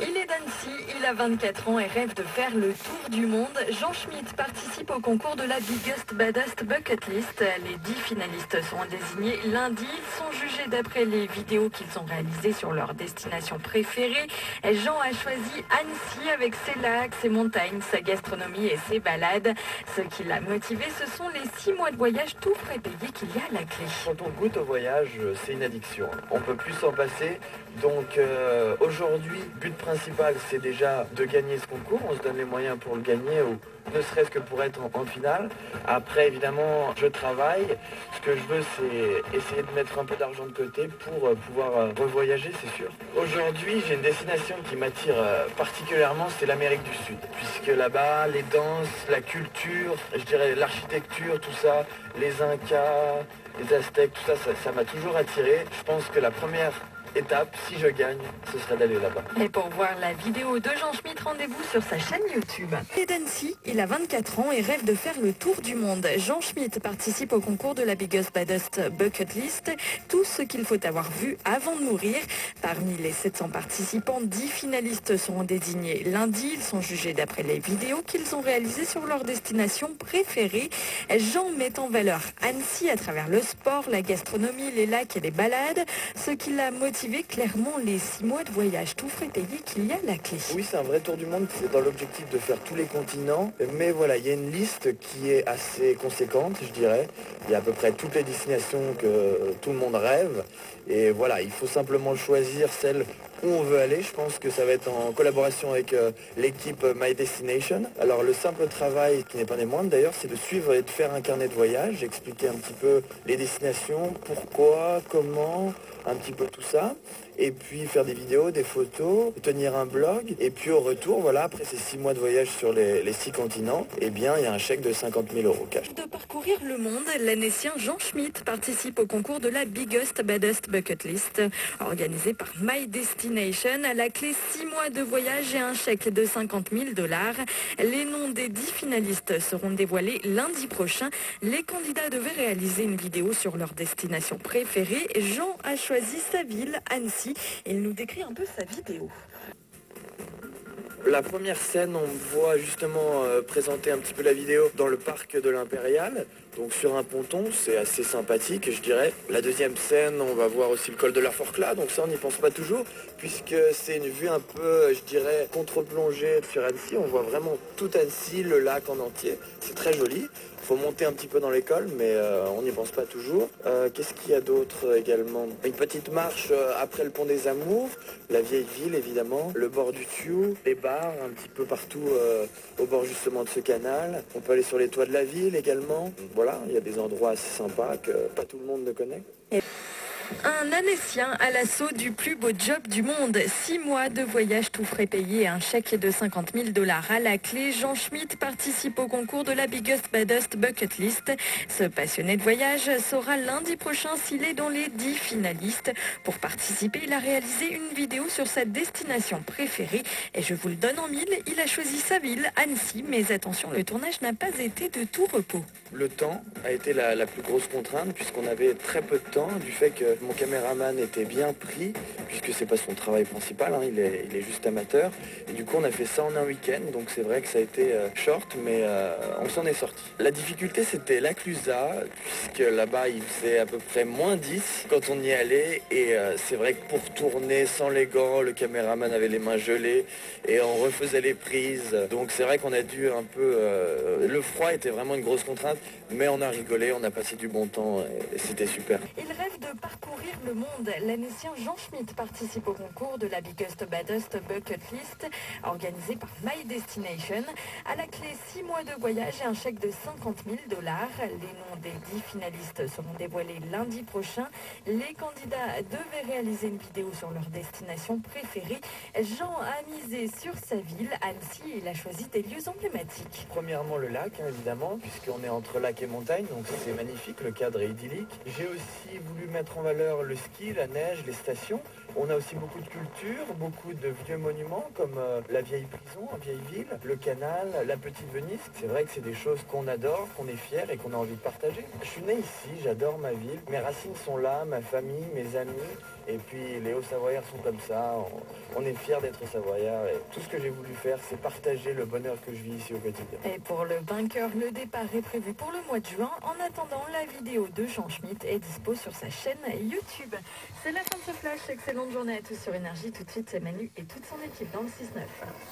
Il est d'Annecy, il a 24 ans et rêve de faire le tour du monde. Jean Schmitt participe au concours de la Biggest Baddest Bucket List. Les 10 finalistes sont désignés lundi. Ils sont jugés d'après les vidéos qu'ils ont réalisées sur leur destination préférée. Jean a choisi Annecy avec ses lacs, ses montagnes, sa gastronomie et ses balades. Ce qui l'a motivé, ce sont les 6 mois de voyage tout frais payés qu'il y a à la clé. Quand on goûte au voyage, c'est une addiction. On peut plus s'en passer. Donc aujourd'hui, but principal, c'est déjà de gagner ce concours. On se donne les moyens pour le gagner ou ne serait-ce que pour être en finale. Après, évidemment, je travaille. Ce que je veux, c'est essayer de mettre un peu d'argent de côté pour pouvoir revoyager, c'est sûr. Aujourd'hui, j'ai une destination qui m'attire particulièrement, c'est l'Amérique du Sud. Puisque là-bas, les danses, la culture, je dirais l'architecture, tout ça, les Incas, les Aztèques, tout ça, ça m'a toujours attiré. Je pense que la première étape, si je gagne, ce serait d'aller là-bas. Et pour voir la vidéo de Jean Schmitt, rendez-vous sur sa chaîne YouTube. Et d'Annecy, il a 24 ans et rêve de faire le tour du monde. Jean Schmitt participe au concours de la Biggest Baddest Bucket List. Tout ce qu'il faut avoir vu avant de mourir. Parmi les 700 participants, 10 finalistes seront désignés lundi. Ils sont jugés d'après les vidéos qu'ils ont réalisées sur leur destination préférée. Jean met en valeur Annecy à travers le sport, la gastronomie, les lacs et les balades. Ce qui l'a motivé clairement les 6 mois de voyage tout frais payés qu'il y a à la clé. Oui, c'est un vrai tour du monde, c'est dans l'objectif de faire tous les continents, mais voilà, il y a une liste qui est assez conséquente, je dirais. Il y a à peu près toutes les destinations que tout le monde rêve, et voilà, il faut simplement choisir celle où on veut aller. Je pense que ça va être en collaboration avec l'équipe My Destination. Alors le simple travail, qui n'est pas des moindres d'ailleurs, c'est de suivre et de faire un carnet de voyage, expliquer un petit peu les destinations, pourquoi, comment, un petit peu tout ça, et puis faire des vidéos, des photos, tenir un blog, et puis au retour, voilà, après ces 6 mois de voyage sur les 6 continents, eh bien, il y a un chèque de 50 000 € cash. De parcourir le monde, l'Annécien Jean Schmitt participe au concours de la Biggest Baddest Bucket List, organisé par My Destination. À la clé, 6 mois de voyage et un chèque de 50 000 $. Les noms des 10 finalistes seront dévoilés lundi prochain. Les candidats devaient réaliser une vidéo sur leur destination préférée. Jean a choisi sa ville, Annecy. Il nous décrit un peu sa vidéo. La première scène, on me voit justement présenter un petit peu la vidéo dans le parc de l'Impérial, donc sur un ponton, c'est assez sympathique, je dirais. La deuxième scène, on va voir aussi le col de la Forclaz, donc ça on n'y pense pas toujours, puisque c'est une vue un peu, je dirais, contre-plongée sur Annecy. On voit vraiment tout Annecy, le lac en entier, c'est très joli. Il faut monter un petit peu dans l'école, mais on n'y pense pas toujours. Qu'est-ce qu'il y a d'autre également? Une petite marche après le pont des Amours, la vieille ville évidemment, le bord du Thiou, les bars un petit peu partout au bord justement de ce canal. On peut aller sur les toits de la ville également. Voilà, il y a des endroits assez sympas que pas tout le monde ne connaît. Un Annécien à l'assaut du plus beau job du monde. 6 mois de voyage tout frais payé et un chèque de 50 000 $ à la clé. Jean Schmitt participe au concours de la Biggest Baddest Bucket List. Ce passionné de voyage saura lundi prochain s'il est dans les 10 finalistes. Pour participer, il a réalisé une vidéo sur sa destination préférée. Et je vous le donne en mille, il a choisi sa ville, Annecy. Mais attention, le tournage n'a pas été de tout repos. Le temps a été la plus grosse contrainte, puisqu'on avait très peu de temps, du fait que mon caméraman était bien pris, puisque c'est pas son travail principal, hein, il est juste amateur. Et du coup, on a fait ça en un week-end, donc c'est vrai que ça a été short, mais on s'en est sorti. La difficulté, c'était la Clusaz, puisque là-bas, il faisait à peu près -10 quand on y allait. Et c'est vrai que pour tourner sans les gants, le caméraman avait les mains gelées et on refaisait les prises. Donc c'est vrai qu'on a dû un peu... le froid était vraiment une grosse contrainte, mais on a rigolé, on a passé du bon temps et c'était super. Il rêve de parcourir le monde. L'Annécien Jean Schmitt participe au concours de la Biggest Baddest Bucket List, organisé par My Destination. À la clé, 6 mois de voyage et un chèque de 50 000 $. Les noms des 10 finalistes seront dévoilés lundi prochain. Les candidats devaient réaliser une vidéo sur leur destination préférée. Jean a misé sur sa ville, Annecy, et il a choisi des lieux emblématiques. Premièrement, le lac, hein, évidemment, puisqu'on est entre lac et montagne, donc c'est magnifique, le cadre est idyllique. J'ai aussi voulu mettre en valeur le ski, la neige, les stations. On a aussi beaucoup de culture, beaucoup de vieux monuments comme la vieille prison en vieille ville, le canal, la petite Venise. C'est vrai que c'est des choses qu'on adore, qu'on est fier et qu'on a envie de partager. Je suis né ici, j'adore ma ville. Mes racines sont là, ma famille, mes amis. Et puis les Hauts-Savoyards sont comme ça. On est fiers d'être Savoyards. Et tout ce que j'ai voulu faire, c'est partager le bonheur que je vis ici au quotidien. Et pour le vainqueur, le départ est prévu pour le mois de juin. En attendant, la vidéo de Jean Schmitt est dispo sur sa chaîne YouTube. C'est la fin de ce flash. Excellente journée à tous sur Énergie. Tout de suite, c'est Manu et toute son équipe dans le 6-9.